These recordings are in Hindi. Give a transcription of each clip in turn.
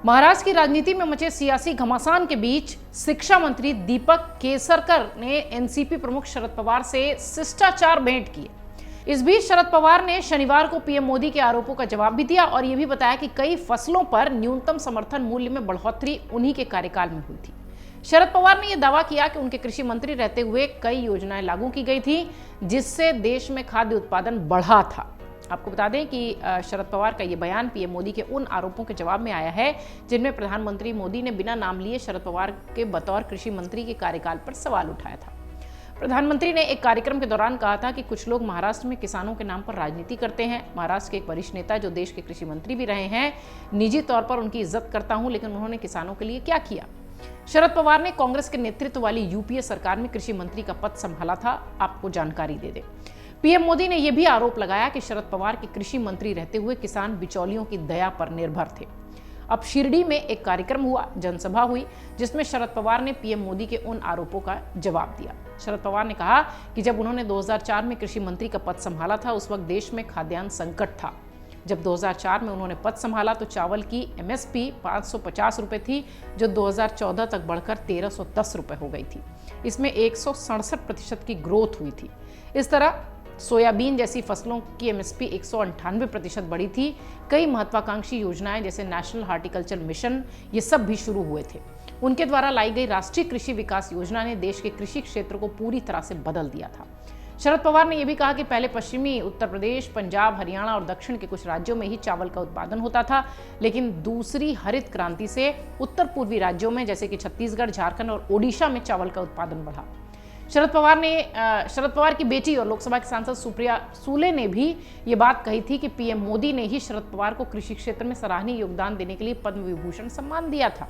महाराष्ट्र की राजनीति में मचे सियासी घमासान के बीच शिक्षा मंत्री दीपक केसरकर ने एनसीपी प्रमुख शरद पवार से शिष्टाचार भेंट की। इस बीच शरद पवार ने शनिवार को पीएम मोदी के आरोपों का जवाब भी दिया और यह भी बताया कि कई फसलों पर न्यूनतम समर्थन मूल्य में बढ़ोतरी उन्हीं के कार्यकाल में हुई थी। शरद पवार ने यह दावा किया कि उनके कृषि मंत्री रहते हुए कई योजनाएं लागू की गई थी जिससे देश में खाद्य उत्पादन बढ़ा था। आपको बता दें कि शरद पवार का ये बयान पीएम मोदी के उन आरोपों के जवाब में आया है जिनमें प्रधानमंत्री मोदी ने बिना नाम लिए शरद पवार के बतौर कृषि मंत्री के कार्यकाल पर सवाल उठाया था। प्रधानमंत्री ने एक कार्यक्रम के दौरान कहा था कि कुछ लोग महाराष्ट्र में किसानों के नाम पर राजनीति करते हैं। महाराष्ट्र के एक वरिष्ठ नेता जो देश के कृषि मंत्री भी रहे हैं, निजी तौर पर उनकी इज्जत करता हूं, लेकिन उन्होंने किसानों के लिए क्या किया? शरद पवार ने कांग्रेस के नेतृत्व वाली यूपीए सरकार में कृषि मंत्री का पद संभाला था। आपको जानकारी दे दें, पीएम मोदी ने यह भी आरोप लगाया कि शरद पवार के कृषि मंत्री रहते हुए किसान बिचौलियों की दया पर निर्भर थे। अब शिरडी में एक कार्यक्रम हुआ, जनसभा हुई, जिसमें शरद पवार ने पीएम मोदी के उन आरोपों का जवाब दिया। शरद पवार ने कहा कि जब उन्होंने 2004 में कृषि मंत्री का पद संभाला था, उस वक्त देश में खाद्यान्न संकट था। जब 2004 में उन्होंने पद संभाला तो चावल की एमएसपी 550 रुपए थी, जो 2014 तक बढ़कर 1310 रुपए हो गई थी। इसमें 167% की ग्रोथ हुई थी। इस तरह सोयाबीन जैसी फसलों की एमएसपी 198% बढ़ी थी। कई महत्वाकांक्षी योजनाएं जैसे नेशनल हॉर्टिकल्चर मिशन, ये सब भी शुरू हुए थे। उनके द्वारा लाई गई राष्ट्रीय कृषि विकास योजना ने देश के कृषि क्षेत्र को पूरी तरह से बदल दिया था। शरद पवार ने यह भी कहा कि पहले पश्चिमी उत्तर प्रदेश, पंजाब, हरियाणा और दक्षिण के कुछ राज्यों में ही चावल का उत्पादन होता था, लेकिन दूसरी हरित क्रांति से उत्तर पूर्वी राज्यों में जैसे कि छत्तीसगढ़, झारखंड और ओडिशा में चावल का उत्पादन बढ़ा। शरद पवार की बेटी और लोकसभा की सांसद सुप्रिया सुले ने भी ये बात कही थी कि पीएम मोदी ने ही शरद पवार को कृषि क्षेत्र में सराहनीय योगदान देने के लिए पद्म विभूषण सम्मान दिया था।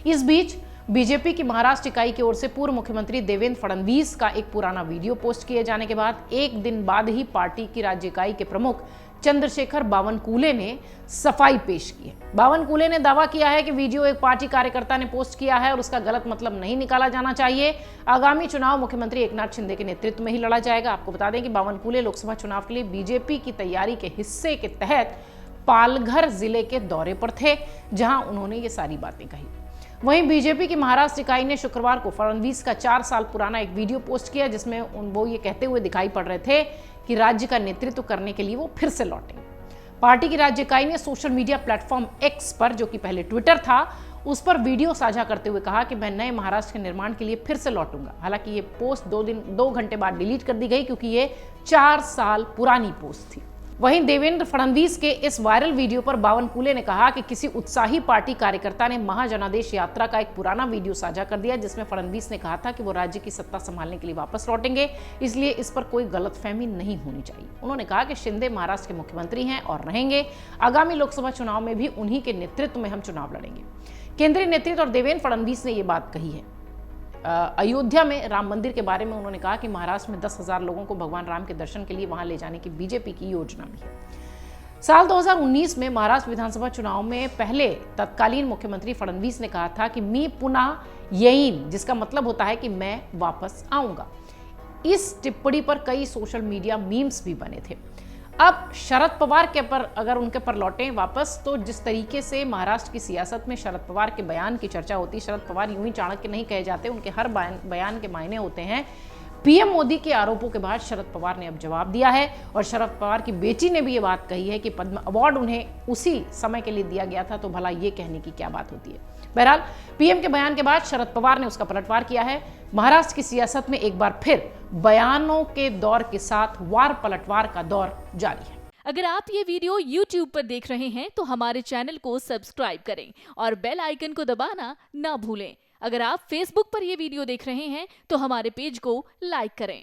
इस बीच बीजेपी की महाराष्ट्र इकाई की ओर से पूर्व मुख्यमंत्री देवेंद्र फडणवीस का एक पुराना वीडियो पोस्ट किए जाने के बाद एक दिन बाद ही पार्टी की राज्य इकाई के प्रमुख चंद्रशेखर बावनकुले ने सफाई पेश की है। बावनकुले ने दावा किया है कि वीडियो एक पार्टी कार्यकर्ता ने पोस्ट किया है और उसका गलत मतलब नहीं निकाला जाना चाहिए। आगामी चुनाव मुख्यमंत्री एकनाथ शिंदे के नेतृत्व में ही लड़ा जाएगा। आपको बता दें कि बावनकुले लोकसभा चुनाव के लिए बीजेपी की तैयारी के हिस्से के तहत पालघर जिले के दौरे पर थे, जहां उन्होंने ये सारी बातें कही। वहीं बीजेपी की महाराष्ट्र इकाई ने शुक्रवार को फडणवीस का 4 साल पुराना एक वीडियो पोस्ट किया, जिसमें वो ये कहते हुए दिखाई पड़ रहे थे कि राज्य का नेतृत्व करने के लिए वो फिर से लौटेंगे। पार्टी की राज्य इकाई ने सोशल मीडिया प्लेटफॉर्म एक्स पर, जो कि पहले ट्विटर था, उस पर वीडियो साझा करते हुए कहा कि मैं नए महाराष्ट्र के निर्माण के लिए फिर से लौटूंगा। हालांकि ये पोस्ट 2 घंटे बाद डिलीट कर दी गई क्योंकि ये 4 साल पुरानी पोस्ट थी। वहीं देवेंद्र फडणवीस के इस वायरल वीडियो पर बावनकुले ने कहा कि किसी उत्साही पार्टी कार्यकर्ता ने महाजनादेश यात्रा का एक पुराना वीडियो साझा कर दिया, जिसमें फडणवीस ने कहा था कि वो राज्य की सत्ता संभालने के लिए वापस लौटेंगे, इसलिए इस पर कोई गलतफहमी नहीं होनी चाहिए। उन्होंने कहा कि शिंदे महाराष्ट्र के मुख्यमंत्री हैं और रहेंगे। आगामी लोकसभा चुनाव में भी उन्हीं के नेतृत्व में हम चुनाव लड़ेंगे। केंद्रीय नेतृत्व और देवेंद्र फडणवीस ने ये बात कही है। अयोध्या में राम मंदिर के बारे में उन्होंने कहा कि महाराष्ट्र में 10,000 लोगों को भगवान राम के दर्शन के लिए वहां ले जाने की बीजेपी की योजना भी है। साल 2019 में महाराष्ट्र विधानसभा चुनाव में पहले तत्कालीन मुख्यमंत्री फडणवीस ने कहा था कि मी पुन्हा येईन, जिसका मतलब होता है कि मैं वापस आऊंगा। इस टिप्पणी पर कई सोशल मीडिया मीम्स भी बने थे। अब शरद पवार के पर अगर उनके पर लौटें वापस, तो जिस तरीके से महाराष्ट्र की सियासत में शरद पवार के बयान की चर्चा होती, शरद पवार यूं ही चाणक्य नहीं कहे जाते, उनके हर बयान के मायने होते हैं। पीएम मोदी के आरोपों के बाद शरद पवार ने अब जवाब दिया है और शरद पवार की बेटी ने भी ये बात कही है कि पद्म अवार्ड उन्हें उसी समय के लिए दिया गया था, तो भला ये कहने की क्या बात होती है। बहरहाल पीएम के बयान के बाद शरद पवार ने उसका पलटवार किया है। महाराष्ट्र की सियासत में एक बार फिर बयानों के दौर के साथ वार पलटवार का दौर जारी है। अगर आप ये वीडियो YouTube पर देख रहे हैं तो हमारे चैनल को सब्सक्राइब करें और बेल आइकन को दबाना ना भूलें। अगर आप Facebook पर ये वीडियो देख रहे हैं तो हमारे पेज को लाइक करें।